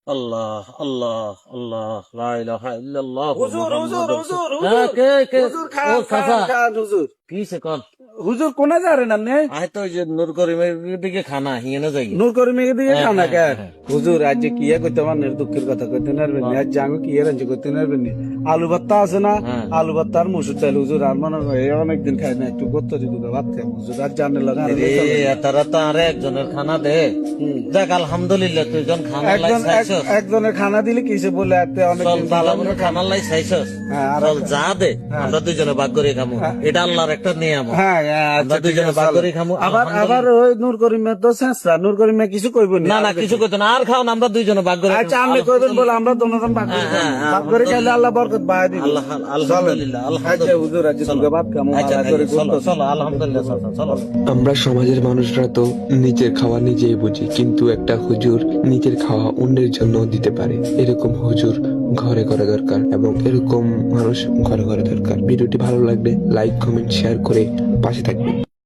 আল্লাহ আল্লাহ আল্লাহ লা ইলাহা ইল্লাল্লাহ হুজুর হুজুর হুজুর হ্যাঁ, হুজুর কে হুজুর খান ও খান চাচা খান হুজুর কিছে কোন হুজুর কোনে যারেন আপনি আয় তো ওই যে নূর করিমের দিকে খানা হিয়েনে যাই নূর করিমের দিকে হ্যাঁ, খানা হ্যাঁ, কে হ্যাঁ। হুজুর আজ যে কিয়া কইতে পারেন দুঃখের কথা কইতে পারবেন আজ জাঙ্গো কিয়া রাঞ্জি করতে পারবেন আলু ভর্তা আছে না হ্যাঁ। আলু ভর্তা আর মুসুর ডাল হুজুর আর মনে হয় অনেকদিন খাই না একটু করতে যদি ভাত খাই হুজুর আর জানেন লাগা আর রে তারা তো আরে একজনের খানা দে দেখ আলহামদুলিল্লাহ তুই জন খানা লাই চাইছস একজনের খানা দিলে কিসে বলে এতে চল অনেকদিন ভালো মনে খানা লাই চাইছস হ্যাঁ, আর চল যা দে আমরা দুজনে ভাগ করে খামু এটা আল্লাহর একটা নিয়ম হ্যাঁ আমরা দুজনে ভাগ করে খামু আবার আবার ওই নূর করিমের তো শেষরা নূর করিমে কিছু কইব না না কিছু কইতো না আর খাও না আমরা দুইজনে ভাগ করে আচ্ছা আপনি কইবেন বলে আমরা দুজন ভাগ করে হ্যাঁ, হ্যাঁ, ভাগ করে খাইলে আল্লাহ বরকত বাড়ায় দিবে আল্লাহ আলহামদুলিল্লাহ আচ্ছা আলহামদুলিল্লাহ হুজুর আজ দুর্গা ভাত কেমন আচ্ছা আলাদা করে চলো চলো আলহামদুলিল্লাহ চলো চলো আমরা সমাজের মানুষরা তো নিজের খাওয়া নিজেই বুঝি, কিন্তু একটা হুজুর নিজের খাওয়া অন্যের জন্য দিতে পারে। এরকম হুজুর ঘরে ঘরে দরকার এবং এরকম মানুষ ঘরে ঘরে দরকার। ভিডিওটি ভালো লাগলে লাইক কমেন্ট শেয়ার করে পাশে থাকবেন।